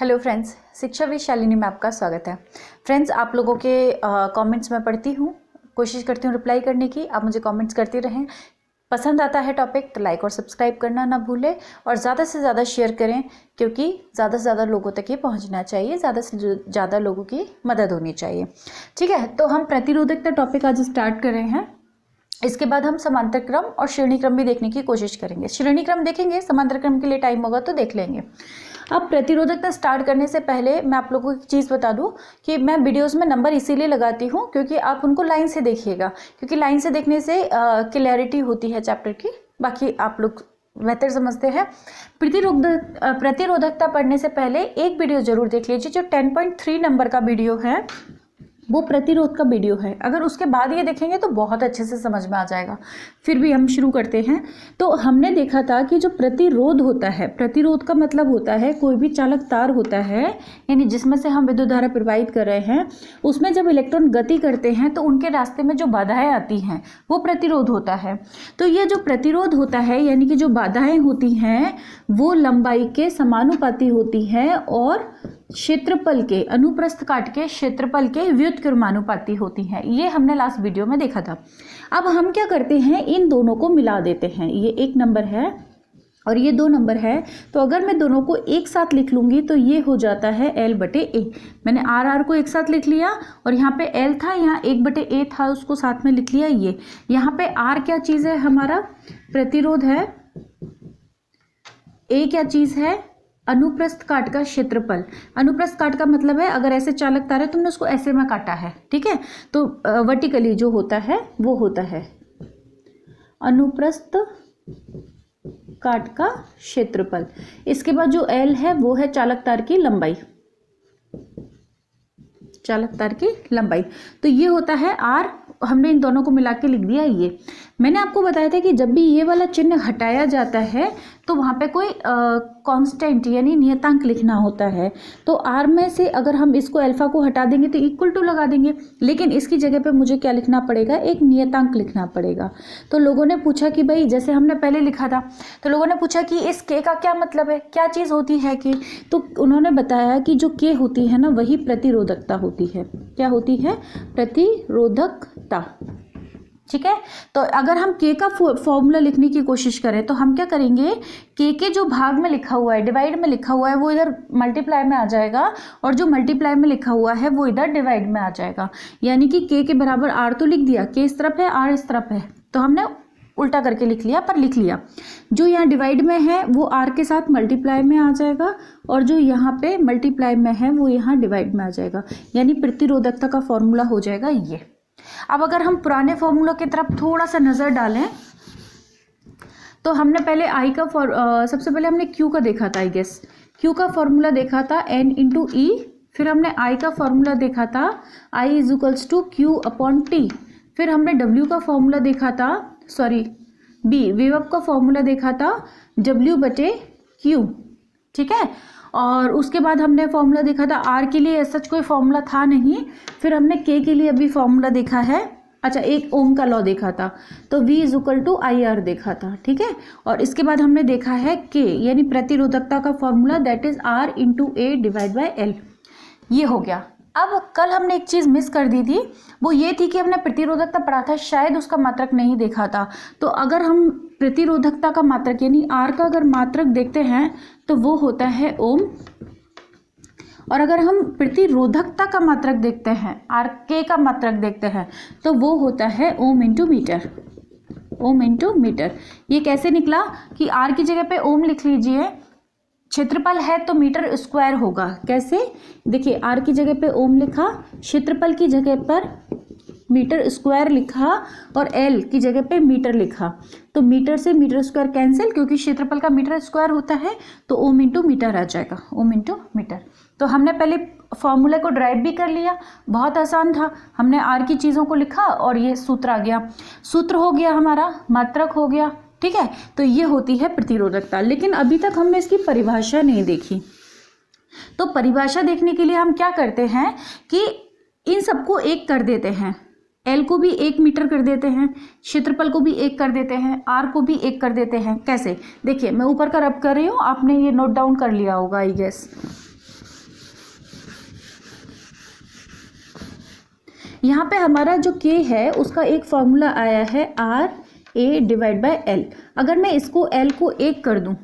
Hello friends, शिक्षा with Shalini में आपका स्वागत है। फ्रेंड्स, आप लोगों के कमेंट्स मैं पढ़ती हूँ, कोशिश करती हूँ रिप्लाई करने की। आप मुझे कमेंट्स करते रहें। पसंद आता है टॉपिक तो लाइक और सब्सक्राइब करना ना भूलें और ज़्यादा से ज़्यादा शेयर करें, क्योंकि ज़्यादा से ज़्यादा लोगों तक ये पहुँचना चाहिए, ज़्यादा से ज़्यादा लोगों की मदद होनी चाहिए। ठीक है, तो हम प्रतिरोधकता टॉपिक आज स्टार्ट कर रहे हैं। इसके बाद हम समांतर क्रम और श्रेणी क्रम भी देखने की कोशिश करेंगे। श्रेणी क्रम देखेंगे, समांतर क्रम के लिए टाइम होगा तो देख लेंगे। अब प्रतिरोधकता स्टार्ट करने से पहले मैं आप लोगों को एक चीज़ बता दूं कि मैं वीडियोस में नंबर इसीलिए लगाती हूं क्योंकि आप उनको लाइन से देखिएगा, क्योंकि लाइन से देखने से क्लैरिटी होती है चैप्टर की। बाकी आप लोग बेहतर समझते हैं। प्रतिरोधकता पढ़ने से पहले एक वीडियो जरूर देख लीजिए, जो 10.3 नंबर का वीडियो है, वो प्रतिरोध का वीडियो है। अगर उसके बाद ये देखेंगे तो बहुत अच्छे से समझ में आ जाएगा। फिर भी हम शुरू करते हैं। तो हमने देखा था कि जो प्रतिरोध होता है, प्रतिरोध का मतलब होता है कोई भी चालक तार होता है, यानी जिसमें से हम विद्युत धारा प्रवाहित कर रहे हैं, उसमें जब इलेक्ट्रॉन गति करते हैं तो उनके रास्ते में जो बाधाएं आती हैं वो प्रतिरोध होता है। तो ये जो प्रतिरोध होता है, यानी कि जो बाधाएं होती हैं, वो लंबाई के समानुपाती होती हैं और क्षेत्रफल के, अनुप्रस्थ काट के क्षेत्रफल के व्युत्क्रमानुपाती होती हैं। ये हमने लास्ट वीडियो में देखा था। अब हम क्या करते हैं, इन दोनों को मिला देते हैं। ये एक नंबर है और ये 2 नंबर है, तो अगर मैं दोनों को एक साथ लिख लूँगी तो ये हो जाता है L/A। मैंने R को एक साथ लिख लिया और यहाँ पे L था, यहाँ 1/A था, उसको साथ में लिख लिया। ये यहाँ पे R क्या चीज़ है, हमारा प्रतिरोध है। A क्या चीज़ है, अनुप्रस्थ काट का क्षेत्रफल। अनुप्रस्थ काट का मतलब है अगर ऐसे चालक तार है, तुमने उसको ऐसे में काटा है, ठीक है, तो वर्टिकली जो होता है वो होता है अनुप्रस्थ काट का क्षेत्रफल। इसके बाद जो L है वो है चालक तार की लंबाई, चालक तार की लंबाई। तो ये होता है R। हमने इन दोनों को मिला के लिख दिया। ये मैंने आपको बताया था कि जब भी ये वाला चिन्ह हटाया जाता है तो वहाँ पे कोई कांस्टेंट यानी नियतांक लिखना होता है। तो R में से अगर हम इसको अल्फा को हटा देंगे तो इक्वल टू लगा देंगे, लेकिन इसकी जगह पे मुझे क्या लिखना पड़ेगा, एक नियतांक लिखना पड़ेगा। तो लोगों ने पूछा कि भाई, जैसे हमने पहले लिखा था, तो लोगों ने पूछा कि इस K का क्या मतलब है, क्या चीज़ होती है K। तो उन्होंने बताया कि जो K होती है ना, वही प्रतिरोधकता होती है। क्या होती है, प्रतिरोधकता। ठीक है, तो अगर हम K का फॉर्मूला लिखने की कोशिश करें तो हम क्या करेंगे, K के जो भाग में लिखा हुआ है, डिवाइड में लिखा हुआ है, वो इधर मल्टीप्लाई में आ जाएगा और जो मल्टीप्लाई में लिखा हुआ है वो इधर डिवाइड में आ जाएगा। यानी कि K के बराबर R तो लिख दिया, K इस तरफ है, R इस तरफ है, तो हमने उल्टा करके लिख लिया, पर लिख लिया। जो यहाँ डिवाइड में है वो R के साथ मल्टीप्लाई में आ जाएगा और जो यहाँ पे मल्टीप्लाई में है वो यहाँ डिवाइड में आ जाएगा। यानी प्रतिरोधकता का फॉर्मूला हो जाएगा ये। अब अगर हम पुराने फॉर्मूलों की तरफ थोड़ा सा नज़र डालें तो हमने पहले I का सबसे पहले हमने Q का देखा था, आई गेस Q का फॉर्मूला देखा था N × E। फिर हमने I का फॉर्मूला देखा था I = Q/T। फिर हमने W का फॉर्मूला देखा था, विभव का फॉर्मूला देखा था W/Q। ठीक है, और उसके बाद हमने फॉर्मूला देखा था R के लिए, सच कोई फॉर्मूला था नहीं। फिर हमने K के लिए अभी फॉर्मूला देखा है, अच्छा एक ओम का लॉ देखा था, तो V = IR देखा था। ठीक है, और इसके बाद हमने देखा है K यानी प्रतिरोधकता का formula, that is R × A/L। ये हो गया। अब कल हमने एक चीज़ मिस कर दी थी, वो ये थी कि हमने प्रतिरोधकता पढ़ा था, शायद उसका मात्रक नहीं देखा था। तो अगर हम प्रतिरोधकता का मात्रक यानी R का अगर मात्रक देखते हैं तो वो होता है ओम, और अगर हम प्रतिरोधकता का मात्रक देखते हैं, K का मात्रक देखते हैं, तो वो होता है ओम × मीटर। ओम × मीटर। ये कैसे निकला कि R की जगह पे ओम लिख लीजिए, क्षेत्रफल है तो मीटर स्क्वायर होगा। कैसे, देखिए R की जगह पे ओम लिखा, क्षेत्रफल की जगह पर मीटर स्क्वायर लिखा और L की जगह पे मीटर लिखा, तो मीटर से मीटर स्क्वायर कैंसिल, क्योंकि क्षेत्रफल का मीटर स्क्वायर होता है, तो ओम × मीटर आ जाएगा, ओम × मीटर। तो हमने पहले फॉर्मूले को ड्राइव भी कर लिया, बहुत आसान था। हमने R की चीज़ों को लिखा और ये सूत्र आ गया, सूत्र हो गया हमारा, मात्रक हो गया। ठीक है, तो ये होती है प्रतिरोधकता। लेकिन अभी तक हमने इसकी परिभाषा नहीं देखी। तो परिभाषा देखने के लिए हम क्या करते हैं कि इन सबको एक कर देते हैं, L को भी 1 मीटर कर देते हैं, क्षेत्रफल को भी 1 कर देते हैं, R को भी 1 कर देते हैं। कैसे, देखिए मैं ऊपर का रब कर रही हूँ, आपने ये नोट डाउन कर लिया होगा आई गेस। यहाँ पे हमारा जो के है उसका एक फॉर्मूला आया है RA/L। अगर मैं इसको L को 1 कर दूँ,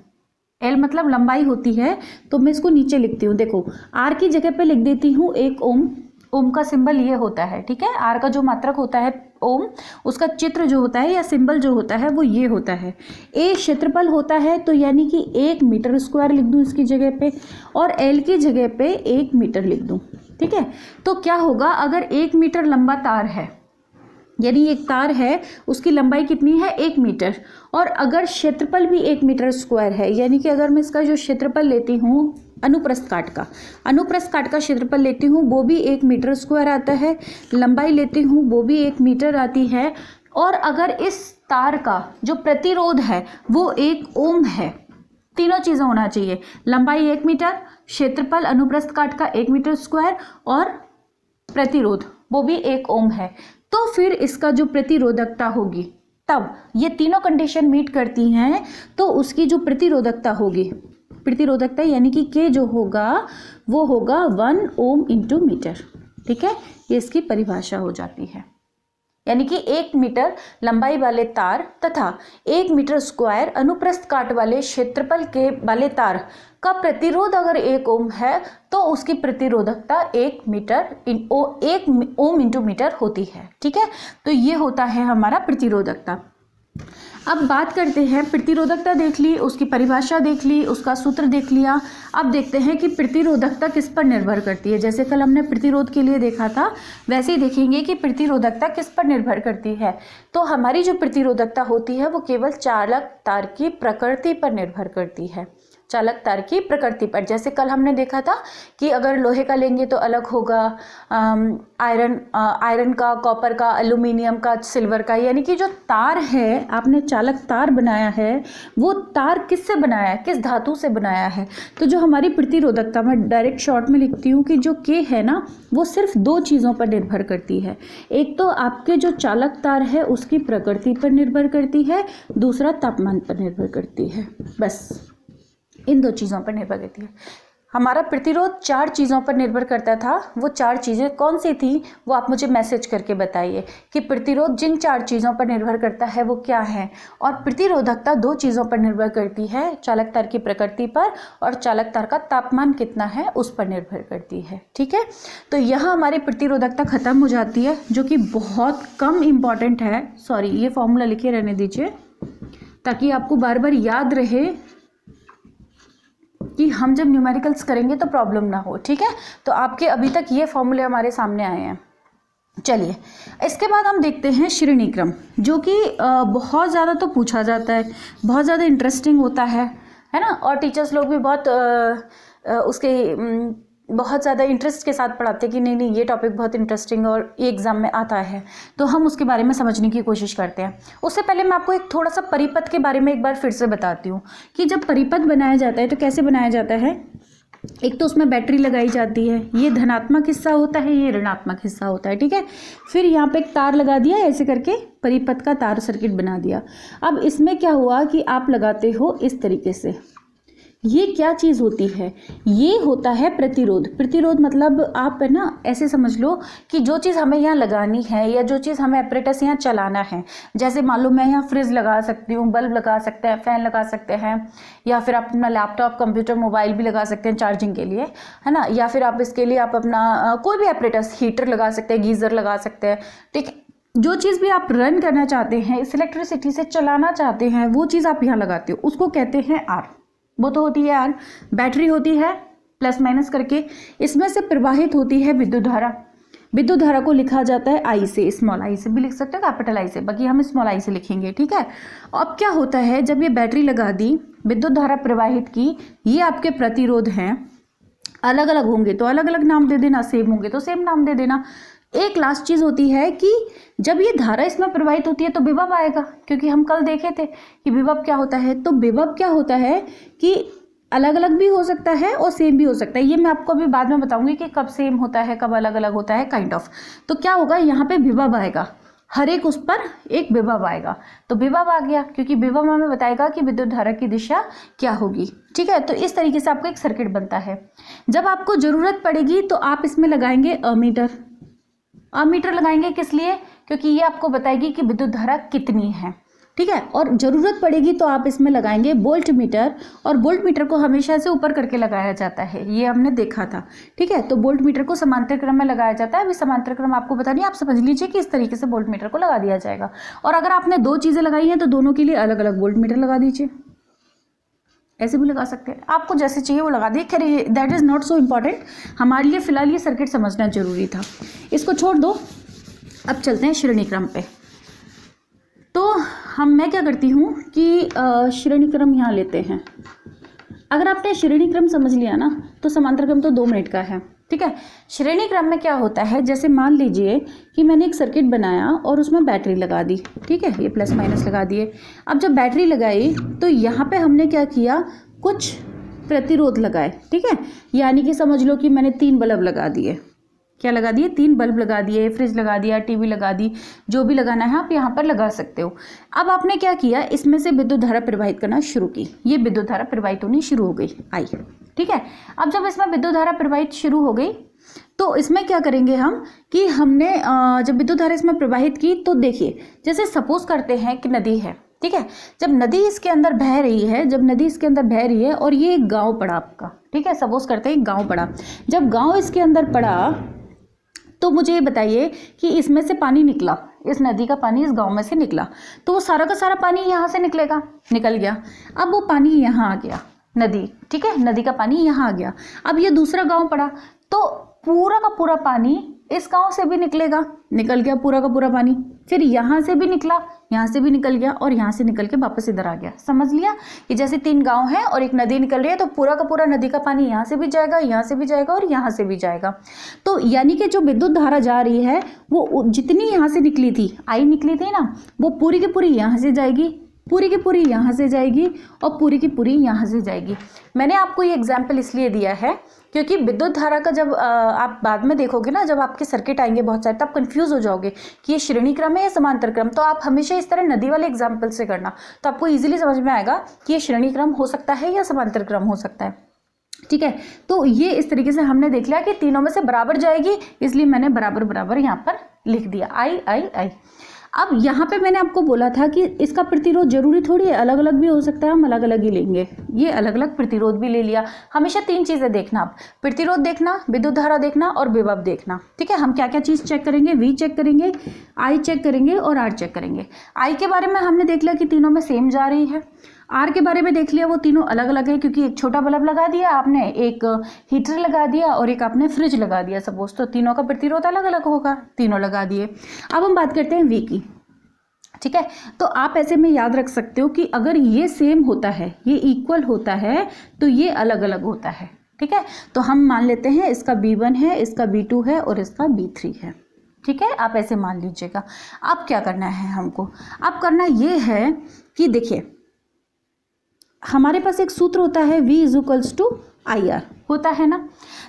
L मतलब लंबाई होती है, तो मैं इसको नीचे लिखती हूँ। देखो R की जगह पे लिख देती हूँ 1 ओम। ओम का सिंबल ये होता है, ठीक है। R का जो मात्रक होता है ओम, उसका चित्र जो होता है या सिंबल जो होता है वो ये होता है। A क्षेत्रफल होता है, तो यानी कि 1 मीटर स्क्वायर लिख दूँ इसकी जगह पे, और L की जगह पे 1 मीटर लिख दूँ, ठीक है। तो क्या होगा, अगर 1 मीटर लंबा तार है, यानी एक तार है उसकी लंबाई कितनी है 1 मीटर, और अगर क्षेत्रफल भी 1 मीटर स्क्वायर है, यानी कि अगर मैं इसका जो क्षेत्रफल लेती हूँ अनुप्रस्थ काट का क्षेत्रफल लेती हूँ वो भी 1 मीटर स्क्वायर आता है, लंबाई लेती हूँ वो भी 1 मीटर आती है, और अगर इस तार का जो प्रतिरोध है वो 1 ओम है, तीनों चीज़ें होना चाहिए, लंबाई 1 मीटर, क्षेत्रफल अनुप्रस्थ काट का 1 मीटर स्क्वायर, और प्रतिरोध वो भी 1 ओम है, तो फिर इसका जो प्रतिरोधकता होगी, तब ये तीनों कंडीशन मीट करती हैं, तो उसकी जो प्रतिरोधकता होगी, प्रतिरोधकता यानी कि के जो होगा वो होगा 1 ओम इंटू मीटर, ठीक है। ये इसकी परिभाषा हो जाती है, यानी कि 1 मीटर लंबाई वाले तार तथा 1 मीटर स्क्वायर अनुप्रस्थ काट वाले क्षेत्रफल के वाले तार का प्रतिरोध अगर 1 ओम है, तो उसकी प्रतिरोधकता 1 ओम इंटू मीटर होती है, ठीक है। तो ये होता है हमारा प्रतिरोधकता। अब बात करते हैं, प्रतिरोधकता देख ली, उसकी परिभाषा देख ली, उसका सूत्र देख लिया। अब देखते हैं कि प्रतिरोधकता किस पर निर्भर करती है। जैसे कल हमने प्रतिरोध के लिए देखा था, वैसे ही देखेंगे कि प्रतिरोधकता किस पर निर्भर करती है। तो हमारी जो प्रतिरोधकता होती है वो केवल चालक तार की प्रकृति पर निर्भर करती है, चालक तार की प्रकृति पर। जैसे कल हमने देखा था कि अगर लोहे का लेंगे तो अलग होगा, आयरन का, कॉपर का, एल्यूमिनियम का, सिल्वर का, यानी कि जो तार है, आपने चालक तार बनाया है, वो तार किससे बनाया है, किस धातु से बनाया है। तो जो हमारी प्रतिरोधकता, मैं डायरेक्ट शॉर्ट में लिखती हूँ कि जो के है ना, वो सिर्फ 2 चीज़ों पर निर्भर करती है। एक तो आपके जो चालक तार है उसकी प्रकृति पर निर्भर करती है, दूसरा तापमान पर निर्भर करती है, बस इन 2 चीज़ों पर निर्भर करती है। हमारा प्रतिरोध 4 चीज़ों पर निर्भर करता था, वो 4 चीज़ें कौन सी थी वो आप मुझे मैसेज करके बताइए कि प्रतिरोध जिन 4 चीज़ों पर निर्भर करता है वो क्या है। और प्रतिरोधकता 2 चीज़ों पर निर्भर करती है, चालक तार की प्रकृति पर और चालक तार का तापमान कितना है उस पर निर्भर करती है, ठीक है। तो यहाँ हमारी प्रतिरोधकता खत्म हो जाती है, जो कि बहुत कम इम्पॉर्टेंट है। सॉरी, ये फॉर्मूला लिखे रहने दीजिए ताकि आपको बार बार याद रहे कि हम जब न्यूमेरिकल्स करेंगे तो प्रॉब्लम ना हो, ठीक है। तो आपके अभी तक ये फॉर्मूले हमारे सामने आए हैं। चलिए, इसके बाद हम देखते हैं श्रेणी क्रम, जो कि बहुत ज़्यादा तो पूछा जाता है, बहुत ज़्यादा इंटरेस्टिंग होता है ना। और टीचर्स लोग भी बहुत ज़्यादा इंटरेस्ट के साथ पढ़ाते हैं कि नहीं ये टॉपिक बहुत इंटरेस्टिंग और ये एग्ज़ाम में आता है, तो हम उसके बारे में समझने की कोशिश करते हैं। उससे पहले मैं आपको एक थोड़ा सा परिपथ के बारे में एक बार फिर से बताती हूँ कि जब परिपथ बनाया जाता है तो कैसे बनाया जाता है। एक तो उसमें बैटरी लगाई जाती है, ये धनात्मक हिस्सा होता है, ये ऋणात्मक हिस्सा होता है, ठीक है। फिर यहाँ पे एक तार लगा दिया, ऐसे करके परिपथ का तार सर्किट बना दिया। अब इसमें क्या हुआ कि आप लगाते हो इस तरीके से, ये क्या चीज़ होती है, ये होता है प्रतिरोध। प्रतिरोध मतलब आप है ना ऐसे समझ लो कि जो चीज़ हमें यहाँ लगानी है या जो चीज़ हमें एपरेटस यहाँ चलाना है, जैसे मान लो मैं यहाँ फ्रिज लगा सकती हूँ, बल्ब लगा सकते हैं, फैन लगा सकते हैं, या फिर आप अपना लैपटॉप, कंप्यूटर, मोबाइल भी लगा सकते हैं चार्जिंग के लिए, है ना। या फिर आप इसके लिए आप अपना कोई भी एपरेटस, हीटर लगा सकते हैं, गीज़र लगा सकते हैं, ठीक है। जो चीज़ भी आप रन करना चाहते हैं, इस इलेक्ट्रिसिटी से चलाना चाहते हैं, वो चीज़ आप यहाँ लगाते हो, उसको कहते हैं आर। वो तो होती है आर। बैटरी होती है प्लस माइनस करके, इसमें से प्रवाहित होती है विद्युत धारा। विद्युत धारा को लिखा जाता है आई से, स्मॉल आई से भी लिख सकते हैं, कैपिटल आई से, बाकी हम स्मॉल आई से लिखेंगे, ठीक है। अब क्या होता है, जब ये बैटरी लगा दी, विद्युत धारा प्रवाहित की, ये आपके प्रतिरोध हैं, अलग अलग होंगे तो अलग अलग नाम दे देना, सेम होंगे तो सेम नाम दे देना। एक लास्ट चीज़ होती है कि जब ये धारा इसमें प्रवाहित होती है तो विभव आएगा, क्योंकि हम कल देखे थे कि विभव क्या होता है। तो विभव क्या होता है कि अलग अलग भी हो सकता है और सेम भी हो सकता है। ये मैं आपको अभी बाद में बताऊंगी कि कब सेम होता है, कब अलग अलग होता है, काइंड ऑफ। तो क्या होगा, यहाँ पे विभव आएगा, हर एक उस पर एक विभव आएगा। तो विभव आ गया, क्योंकि विभव हमें बताएगा कि विद्युत धारा की दिशा क्या होगी, ठीक है। तो इस तरीके से आपको एक सर्किट बनता है। जब आपको जरूरत पड़ेगी तो आप इसमें लगाएंगे अमीटर। अमीटर लगाएंगे किस लिए? क्योंकि ये आपको बताएगी कि विद्युत धारा कितनी है, ठीक है। और ज़रूरत पड़ेगी तो आप इसमें लगाएंगे वोल्ट मीटर, और वोल्ट मीटर को हमेशा से ऊपर करके लगाया जाता है, ये हमने देखा था, ठीक है। तो वोल्ट मीटर को समांतर क्रम में लगाया जाता है। अभी समांतर क्रम आपको बता नहीं, आप समझ लीजिए कि इस तरीके से वोल्ट मीटर को लगा दिया जाएगा। और अगर आपने दो चीज़ें लगाई हैं तो दोनों के लिए अलग अलग वोल्ट मीटर लगा दीजिए, ऐसे भी लगा सकते हैं, आपको जैसे चाहिए वो लगा दिए। खैर that is not so important, हमारे लिए फिलहाल ये सर्किट समझना जरूरी था, इसको छोड़ दो। अब चलते हैं श्रेणी क्रम पे। तो मैं क्या करती हूँ कि श्रेणी क्रम यहाँ लेते हैं। अगर आपने श्रेणी क्रम समझ लिया ना तो समांतर क्रम तो 2 मिनट का है, ठीक है। श्रेणी क्रम में क्या होता है, जैसे मान लीजिए कि मैंने एक सर्किट बनाया और उसमें बैटरी लगा दी, ठीक है, ये प्लस माइनस लगा दिए। अब जब बैटरी लगाई तो यहाँ पे हमने क्या किया, कुछ प्रतिरोध लगाए, ठीक है। यानी कि समझ लो कि मैंने 3 बल्ब लगा दिए। क्या लगा दिए? 3 बल्ब लगा दिए, फ्रिज लगा दिया, टीवी लगा दी, जो भी लगाना है आप यहाँ पर लगा सकते हो। अब आपने क्या किया, इसमें से विद्युत धारा प्रवाहित करना शुरू की, ये विद्युत धारा प्रवाहित होनी शुरू हो गई, आई, ठीक है। अब जब इसमें विद्युत धारा प्रवाहित शुरू हो गई तो इसमें क्या करेंगे हम कि हमने जब विद्युत धारा इसमें प्रवाहित की तो देखिए, जैसे सपोज करते हैं कि नदी है, ठीक है। जब नदी इसके अंदर बह रही है, जब नदी इसके अंदर बह रही है और ये एक गाँव पड़ा आपका, ठीक है, सपोज करते हैं एक गाँव पड़ा। जब गाँव इसके अंदर पड़ा तो मुझे ये बताइए कि इसमें से पानी निकला, इस नदी का पानी इस गांव में से निकला, तो वो सारा का सारा पानी यहाँ से निकलेगा, निकल गया। अब वो पानी यहाँ आ गया, नदी, ठीक है, नदी का पानी यहाँ आ गया। अब ये दूसरा गांव पड़ा तो पूरा का पूरा पानी इस गांव से भी निकलेगा, निकल गया पूरा का पूरा पानी, फिर यहाँ से भी निकला, यहाँ से भी निकल गया और यहाँ से निकल के वापस इधर आ गया। समझ लिया कि जैसे 3 गांव हैं और एक नदी निकल रही है तो पूरा का पूरा नदी का पानी यहाँ से भी जाएगा, यहाँ से भी जाएगा और यहाँ से भी जाएगा। तो यानी कि जो विद्युत धारा जा रही है वो जितनी यहाँ से निकली थी, आई निकली थी ना, वो पूरी की पूरी यहाँ से जाएगी, पूरी की पूरी यहाँ से जाएगी और पूरी की पूरी यहाँ से जाएगी। मैंने आपको ये एग्जाम्पल इसलिए दिया है क्योंकि विद्युत धारा का जब आप बाद में देखोगे ना, जब आपके सर्किट आएंगे बहुत सारे, तब कंफ्यूज हो जाओगे कि ये श्रेणी क्रम है या समांतर क्रम। तो आप हमेशा इस तरह नदी वाले एग्जाम्पल से करना, तो आपको इजीली समझ में आएगा कि ये श्रेणी क्रम हो सकता है या समांतर क्रम हो सकता है, ठीक है। तो ये इस तरीके से हमने देख लिया कि तीनों में से बराबर जाएगी, इसलिए मैंने बराबर बराबर यहाँ पर लिख दिया, आई आई आई। अब यहाँ पे मैंने आपको बोला था कि इसका प्रतिरोध जरूरी थोड़ी है, अलग अलग भी हो सकता है, हम अलग अलग ही लेंगे। ये अलग अलग प्रतिरोध भी ले लिया। हमेशा 3 चीज़ें देखना, आप प्रतिरोध देखना, विद्युत धारा देखना और विभव देखना, ठीक है। हम क्या क्या चीज़ चेक करेंगे, V चेक करेंगे, I चेक करेंगे और R चेक करेंगे। I के बारे में हमने देख लिया कि तीनों में सेम जा रही है। R के बारे में देख लिया, वो तीनों अलग अलग है क्योंकि एक छोटा बल्ब लगा दिया आपने, एक हीटर लगा दिया और एक आपने फ्रिज लगा दिया सपोज, तो तीनों का प्रतिरोध अलग अलग होगा, तीनों लगा दिए। अब हम बात करते हैं V की, ठीक है। तो आप ऐसे में याद रख सकते हो कि अगर ये सेम होता है, ये इक्वल होता है, तो ये अलग अलग होता है, ठीक है। तो हम मान लेते हैं इसका B1 है, इसका B2 है और इसका B3 है, ठीक है। आप ऐसे मान लीजिएगा। अब क्या करना है हमको, अब करना ये है कि देखिए हमारे पास एक सूत्र होता है V = IR होता है ना।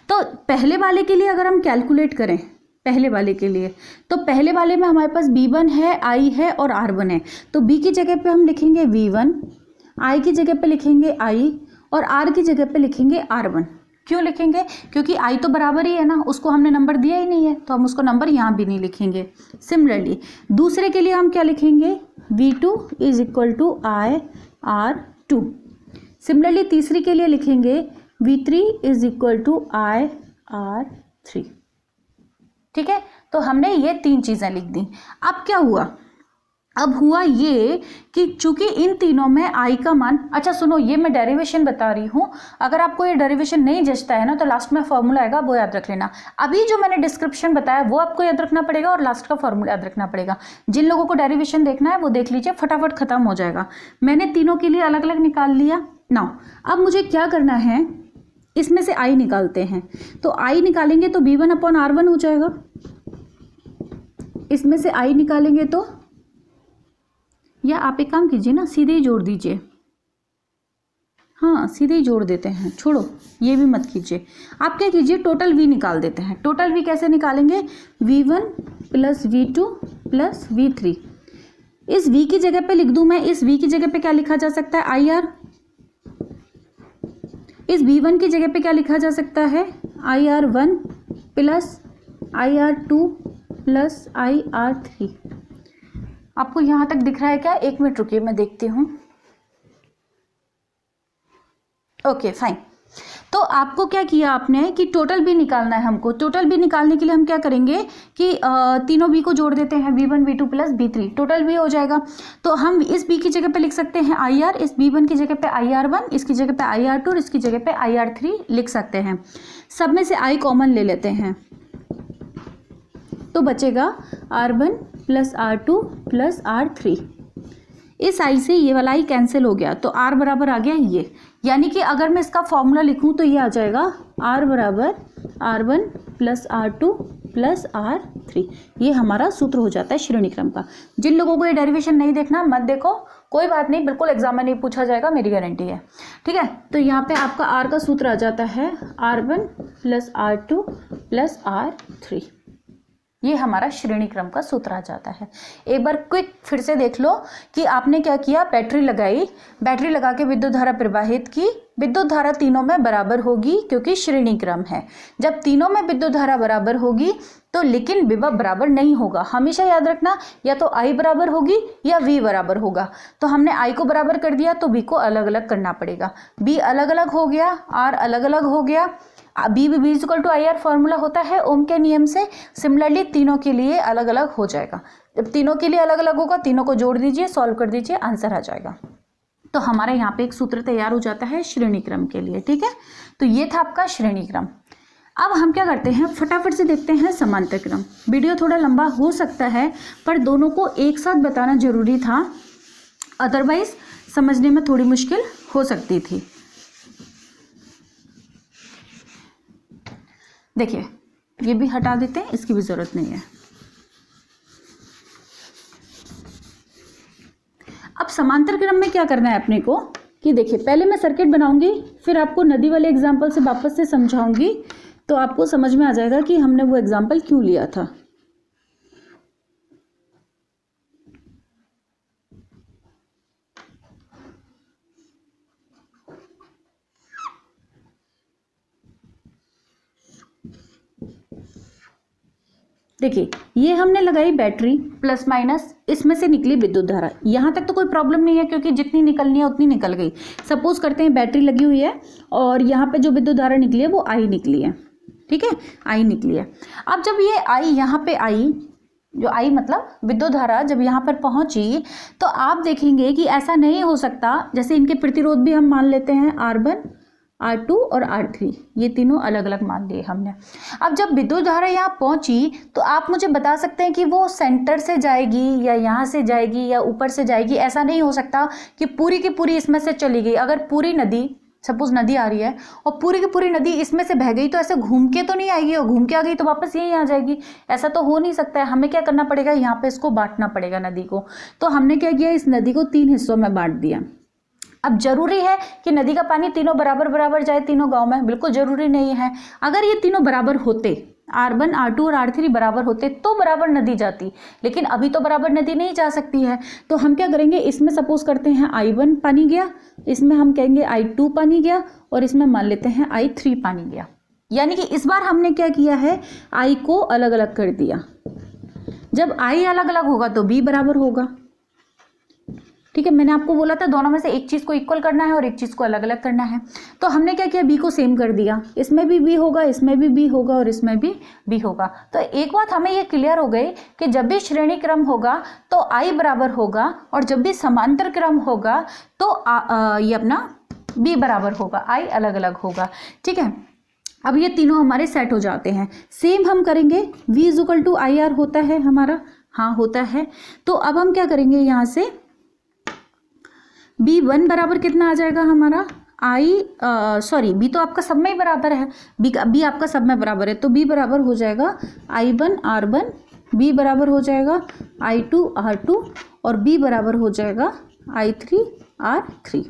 तो पहले वाले के लिए अगर हम कैलकुलेट करें, पहले वाले के लिए, तो पहले वाले में हमारे पास B1 है, I है और R1 है। तो B की जगह पे हम लिखेंगे V1, I की जगह पे लिखेंगे I और R की जगह पे लिखेंगे R1। क्यों लिखेंगे? क्योंकि I तो बराबर ही है ना, उसको हमने नंबर दिया ही नहीं है तो हम उसको नंबर यहाँ भी नहीं लिखेंगे। सिमिलरली दूसरे के लिए हम क्या लिखेंगे, V2 = IR2। सिमिलरली तीसरी के लिए लिखेंगे V3 = IR3, ठीक है। तो हमने ये 3 चीज़ें लिख दी। अब क्या हुआ, अब हुआ ये कि चूंकि इन तीनों में I का मान, अच्छा सुनो, ये मैं डेरिवेशन बता रही हूँ, अगर आपको ये डेरिवेशन नहीं जचता है ना तो लास्ट में फॉर्मूला आएगा, वो याद रख लेना। अभी जो मैंने डिस्क्रिप्शन बताया वो आपको याद रखना पड़ेगा और लास्ट का फॉर्मूला याद रखना पड़ेगा। जिन लोगों को डेरिवेशन देखना है वो देख लीजिए, फटाफट खत्म हो जाएगा। मैंने तीनों के लिए अलग अलग निकाल लिया। नाउ अब मुझे क्या करना है, इसमें से I निकालते हैं। तो I निकालेंगे तो B1/R1 हो जाएगा, इसमें से I निकालेंगे तो, या आप एक काम कीजिए ना, सीधे ही जोड़ दीजिए। हाँ सीधे ही जोड़ देते हैं, छोड़ो ये भी मत कीजिए। आप क्या कीजिए, टोटल V निकाल देते हैं। टोटल V कैसे निकालेंगे, V1 + V2 + V3। इस V की जगह पे लिख दूं मैं, इस V की जगह पे क्या लिखा जा सकता है, IR। इस V1 की जगह पे क्या लिखा जा सकता है, IR1 + IR2 plus I R three. आपको यहाँ तक दिख रहा है क्या? एक मिनट रुकिए, मैं देखती हूँ। Okay fine. तो आपको क्या किया आपने कि टोटल बी निकालना है हमको। टोटल बी निकालने के लिए हम क्या करेंगे कि तीनों बी को जोड़ देते हैं, v1 v2 plus v3, total B हो जाएगा। तो हम इस बी की जगह पे लिख सकते हैं आई आर, इस b1 की जगह पे आई आर वन, इसकी जगह पे आई आर टू और इसकी जगह पे आई आर थ्री लिख सकते हैं। सब में से आई कॉमन ले लेते हैं तो बचेगा r1 plus r2 plus r3। इस आई से ये वाला आई कैंसिल हो गया तो r बराबर आ गया ये, यानी कि अगर मैं इसका फॉर्मूला लिखूं तो ये आ जाएगा r बराबर r1 plus r2 plus r3। ये हमारा सूत्र हो जाता है श्रेणी क्रम का। जिन लोगों को ये डेरिवेशन नहीं देखना मत देखो, कोई बात नहीं, बिल्कुल एग्जाम में नहीं पूछा जाएगा, मेरी गारंटी है। ठीक है, तो यहाँ पे आपका r का सूत्र आ जाता है r1 plus r2 plus r3। ये हमारा श्रेणी क्रम का सूत्र आ जाता है। एक बार क्विक फिर से देख लो कि आपने क्या किया, बैटरी लगाई, बैटरी लगा के विद्युत धारा प्रवाहित की। विद्युत धारा तीनों में बराबर होगी क्योंकि श्रेणी क्रम है। जब तीनों में विद्युत धारा बराबर होगी तो लेकिन विभव बराबर नहीं होगा। हमेशा याद रखना, या तो I बराबर होगी या V बराबर होगा। तो हमने I को बराबर कर दिया तो V को अलग अलग करना पड़ेगा। B अलग अलग हो गया, R अलग अलग हो गया। B equal to I R formula होता है ओम के नियम से। सिमिलरली तीनों के लिए अलग अलग हो जाएगा। जब तीनों के लिए अलग अलग होगा, तीनों को जोड़ दीजिए, सॉल्व कर दीजिए, आंसर आ जाएगा। तो हमारा यहाँ पे एक सूत्र तैयार हो जाता है श्रेणी क्रम के लिए। ठीक है, तो ये था आपका श्रेणी क्रम। अब हम क्या करते हैं, फटाफट से देखते हैं समांतर क्रम। वीडियो थोड़ा लंबा हो सकता है पर दोनों को एक साथ बताना जरूरी था, अदरवाइज समझने में थोड़ी मुश्किल हो सकती थी। देखिए, ये भी हटा देते हैं, इसकी भी जरूरत नहीं है। अब समांतर क्रम में क्या करना है अपने को कि देखिए, पहले मैं सर्किट बनाऊंगी, फिर आपको नदी वाले एग्जाम्पल से वापस से समझाऊंगी, तो आपको समझ में आ जाएगा कि हमने वो एग्जाम्पल क्यों लिया था। देखिए, ये हमने लगाई बैटरी प्लस माइनस, इसमें से निकली विद्युत धारा। यहाँ तक तो कोई प्रॉब्लम नहीं है क्योंकि जितनी निकलनी है उतनी निकल गई। सपोज करते हैं बैटरी लगी हुई है और यहाँ पे जो विद्युत धारा निकली है वो आई निकली है। ठीक है, आई निकली है। अब जब ये आई यहाँ पे आई, जो आई मतलब विद्युत धारा जब यहाँ पर पहुंची, तो आप देखेंगे कि ऐसा नहीं हो सकता, जैसे इनके प्रतिरोध भी हम मान लेते हैं R1, R2 और R3, ये तीनों अलग अलग मान लिए हमने। अब जब विद्युत धारा यहाँ पहुंची तो आप मुझे बता सकते हैं कि वो सेंटर से जाएगी या यहाँ से जाएगी या ऊपर से जाएगी। ऐसा नहीं हो सकता कि पूरी की पूरी इसमें से चली गई। अगर पूरी नदी, सपोज नदी आ रही है और पूरी की पूरी नदी इसमें से बह गई तो ऐसे घूम के तो नहीं आएगी, और घूम के आ गई तो वापस यहीं आ जाएगी। ऐसा तो हो नहीं सकता है। हमें क्या करना पड़ेगा, यहाँ पे इसको बांटना पड़ेगा नदी को। तो हमने क्या किया, इस नदी को 3 हिस्सों में बांट दिया। अब जरूरी है कि नदी का पानी तीनों बराबर बराबर जाए तीनों गांव में? बिल्कुल जरूरी नहीं है। अगर ये तीनों बराबर होते, R1, R2 और R3 बराबर होते तो बराबर नदी जाती, लेकिन अभी तो बराबर नदी नहीं जा सकती है। तो हम क्या करेंगे, इसमें सपोज करते हैं I1 पानी गया, इसमें हम कहेंगे I2 पानी गया और इसमें मान लेते हैं I3 पानी गया। यानी कि इस बार हमने क्या किया है, I को अलग अलग कर दिया। जब I अलग अलग होगा तो B बराबर होगा। ठीक है, मैंने आपको बोला था दोनों में से एक चीज को इक्वल करना है और एक चीज को अलग अलग करना है। तो हमने क्या किया, बी को सेम कर दिया। इसमें भी बी होगा, इसमें भी बी होगा और इसमें भी बी होगा। तो एक बात हमें ये क्लियर हो गई कि जब भी श्रेणी क्रम होगा तो आई बराबर होगा, और जब भी समांतर क्रम होगा तो ये अपना बी बराबर होगा, आई अलग अलग होगा। ठीक है, अब ये तीनों हमारे सेट हो जाते हैं। सेम हम करेंगे, V equal to I R होता है हमारा, हाँ होता है। तो अब हम क्या करेंगे, यहाँ से B1 बराबर कितना आ जाएगा हमारा, B तो आपका सब में ही बराबर है, B आपका सब में बराबर है, तो B बराबर हो जाएगा I1 R1, B बराबर हो जाएगा I2 R2 और B बराबर हो जाएगा I3 R3।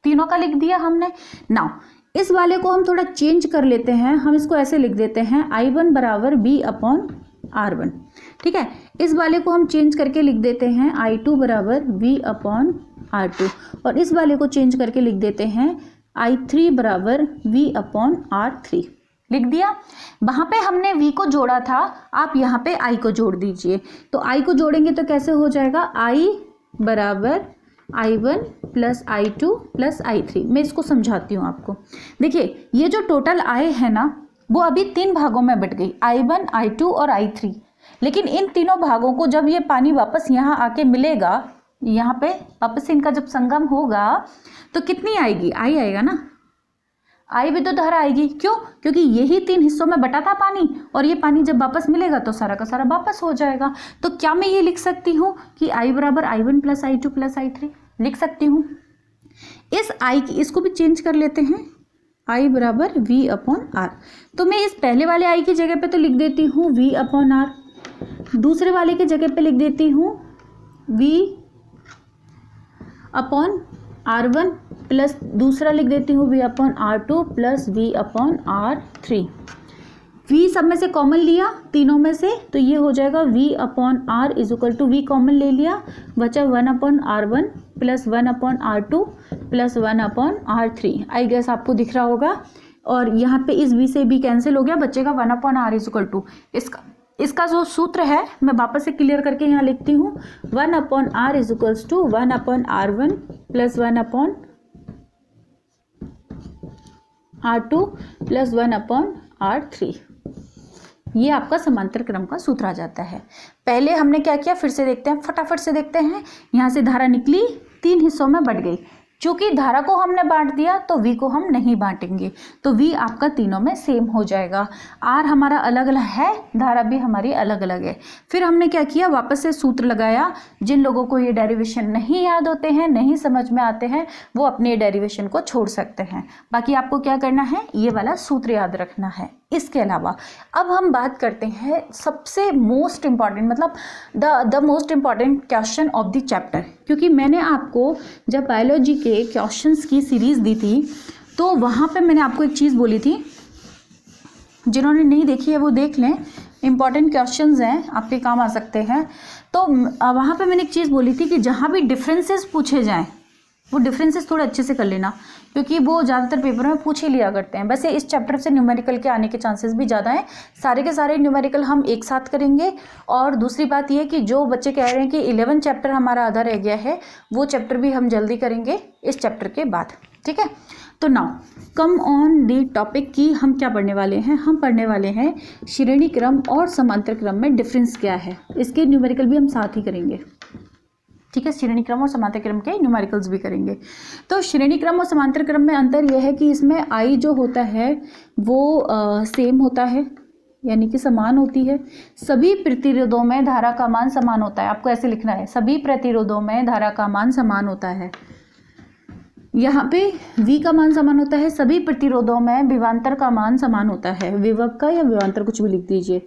तीनों का लिख दिया हमने। नाउ इस वाले को हम थोड़ा चेंज कर लेते हैं, हम इसको ऐसे लिख देते हैं I1 बराबर B अपॉन R1। ठीक है, इस वाले को हम चेंज करके लिख देते हैं I2 बराबर V अपॉन R2, और इस वाले को चेंज करके लिख देते हैं I3 बराबर V अपॉन R3। लिख दिया। वहाँ पे हमने v को जोड़ा था, आप यहाँ पे i को जोड़ दीजिए। तो i को जोड़ेंगे तो कैसे हो जाएगा, i बराबर i1 plus i2 plus i3। मैं इसको समझाती हूँ आपको। देखिए ये जो टोटल i है ना, वो अभी 3 भागों में बट गई, i1, i2 और i3। लेकिन इन तीनों भागों को जब ये पानी वापस यहाँ आके मिलेगा, यहाँ पे वापस से इनका जब संगम होगा तो कितनी आएगी, i आएगा ना, आई भी तो धारा आएगी। क्यों, क्योंकि यही 3 हिस्सों में बटा था पानी, और ये पानी जब वापस मिलेगा तो सारा का सारा वापस हो जाएगा। तो क्या मैं ये लिख सकती हूँ कि i बराबर i1 plus i2 plus i3 लिख सकती हूँ। इस i की इसको भी चेंज कर लेते हैं, i बराबर v अपॉन आर। तो मैं इस पहले वाले i की जगह पे तो लिख देती हूँ v अपॉन आर, दूसरे वाले की जगह पे लिख देती हूँ v अपॉन R1 प्लस दूसरा लिख देती हूँ v upon R2 plus v upon R3। v सब में से कॉमन लिया तीनों में से, तो ये हो जाएगा v upon R is equal to v common ले लिया, बचा 1 upon R1 plus 1 upon R2 plus 1 upon R3। I guess आपको दिख रहा होगा। और यहाँ पे इस v से भी कैंसिल हो गया, बचेगा 1 upon R is equal to इसका जो सूत्र है मैं वापस से क्लियर करके यहाँ लिखती हूँ, 1 upon R is equals to 1 upon R1 plus 1 upon R2 plus 1 upon R3। ये आपका समांतर क्रम का सूत्र आ जाता है। पहले हमने क्या किया, फिर से देखते हैं, फटाफट से देखते हैं। यहाँ से धारा निकली, 3 हिस्सों में बट गई। चूंकि धारा को हमने बांट दिया तो v को हम नहीं बांटेंगे, तो v आपका तीनों में सेम हो जाएगा। r हमारा अलग अलग है, धारा भी हमारी अलग अलग है। फिर हमने क्या किया, वापस से सूत्र लगाया। जिन लोगों को ये डेरिवेशन नहीं याद होते हैं, नहीं समझ में आते हैं, वो अपने डेरिवेशन को छोड़ सकते हैं। बाकी आपको क्या करना है, ये वाला सूत्र याद रखना है। इसके अलावा अब हम बात करते हैं सबसे मोस्ट इम्पॉर्टेंट, मतलब the most important question of the chapter. क्योंकि मैंने आपको जब बायोलॉजी के क्वेश्चंस की सीरीज़ दी थी तो वहाँ पे मैंने आपको एक चीज़ बोली थी, जिन्होंने नहीं देखी है वो देख लें, इम्पॉर्टेंट क्वेश्चंस हैं, आपके काम आ सकते हैं। तो वहाँ पे मैंने एक चीज़ बोली थी कि जहाँ भी डिफरेंसेस पूछे जाएँ वो डिफरेंसेस थोड़े अच्छे से कर लेना, क्योंकि वो ज़्यादातर पेपर में पूछ ही लिया करते हैं। वैसे इस चैप्टर से न्यूमेरिकल के आने के चांसेस भी ज़्यादा हैं। सारे के सारे न्यूमेरिकल हम एक साथ करेंगे। और दूसरी बात ये कि जो बच्चे कह रहे हैं कि 11 चैप्टर हमारा आधा रह गया है, वो चैप्टर भी हम जल्दी करेंगे इस चैप्टर के बाद, ठीक है। तो now come on the topic की हम क्या पढ़ने वाले हैं, हम पढ़ने वाले हैं श्रेणी क्रम और समांतर क्रम में डिफरेंस क्या है। इसके न्यूमेरिकल भी हम साथ ही करेंगे, ठीक है। श्रेणी क्रम और समांतर क्रम के न्यूमेरिकल्स भी करेंगे। तो श्रेणी क्रम और समांतर क्रम में अंतर यह है कि इसमें आई जो होता है वो सेम होता है, यानी कि समान होती है। सभी प्रतिरोधों में धारा का मान समान होता है। आपको ऐसे लिखना है, सभी प्रतिरोधों में धारा का मान समान होता है। यहाँ पे V का मान समान होता है। सभी प्रतिरोधों में विभवांतर का मान समान होता है। विभव का या विभवांतर कुछ भी लिख दीजिए,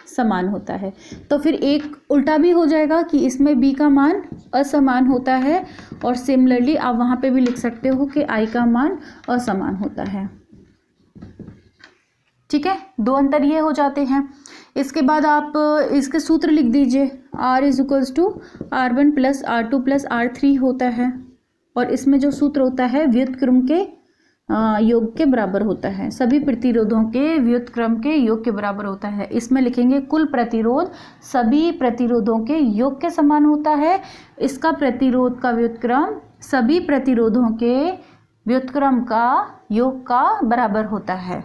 समान होता है। तो फिर एक उल्टा भी हो जाएगा कि इसमें b का मान असमान होता है, और सिमिलरली आप वहाँ पे भी लिख सकते हो कि i का मान असमान होता है, ठीक है। 2 अंतर ये हो जाते हैं। इसके बाद आप इसके सूत्र लिख दीजिए, r is equals to R1 plus R2 plus R3 होता है, और इसमें जो सूत्र होता है व्युत्क्रम के योग के बराबर होता है। सभी प्रतिरोधों के व्युत्क्रम के योग के बराबर होता है। इसमें लिखेंगे कुल प्रतिरोध सभी प्रतिरोधों के योग के समान होता है। इसका प्रतिरोध का व्युत्क्रम सभी प्रतिरोधों के व्युत्क्रम का योग का बराबर होता है।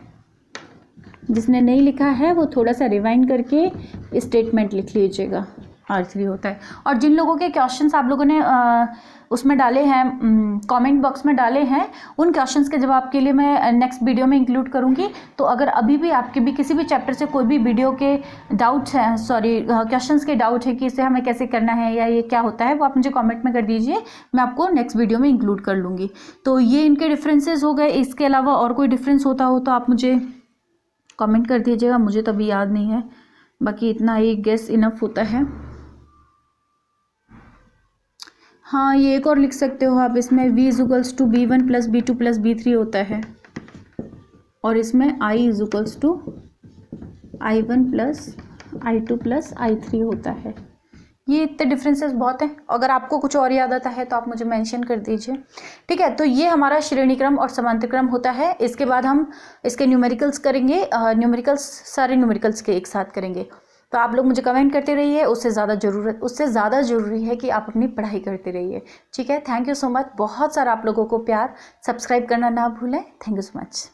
जिसने नहीं लिखा है वो थोड़ा सा रिवाइंड करके स्टेटमेंट लिख लीजिएगा, R3 होता है। और जिन लोगों के क्वेश्चंस आप लोगों ने उसमें डाले हैं, कमेंट बॉक्स में डाले हैं, उन क्वेश्चंस के जवाब के लिए मैं नेक्स्ट वीडियो में इंक्लूड करूंगी। तो अगर अभी भी आपके भी किसी भी चैप्टर से कोई भी वीडियो के डाउट्स हैं, क्वेश्चंस के डाउट है कि इसे हमें कैसे करना है या ये क्या होता है, वो आप मुझे कमेंट में कर दीजिए, मैं आपको नेक्स्ट वीडियो में इंक्लूड कर लूँगी। तो ये इनके डिफरेंसेस हो गए। इसके अलावा और कोई डिफरेंस होता हो तो आप मुझे कमेंट कर दीजिएगा, मुझे तो अभी याद नहीं है। बाकी इतना ही गेस इनफ होता है। हाँ, ये एक और लिख सकते हो आप, इसमें v is equals to b1 plus b2 plus b3 होता है, और इसमें i is equals to i1 plus i2 plus i3 होता है। ये इतने डिफरेंसेस बहुत हैं। अगर आपको कुछ और याद आता है तो आप मुझे मेंशन कर दीजिए, ठीक है। तो ये हमारा श्रेणी क्रम और समांतर क्रम होता है। इसके बाद हम इसके न्यूमेरिकल्स करेंगे, न्यूमेरिकल्स सारे न्यूमेरिकल्स के एक साथ करेंगे। तो आप लोग मुझे कमेंट करते रहिए, उससे ज़्यादा ज़रूरी है कि आप अपनी पढ़ाई करते रहिए, ठीक है। थैंक यू सो मच, बहुत सारा आप लोगों को प्यार। सब्सक्राइब करना ना भूलें। Thank you so much.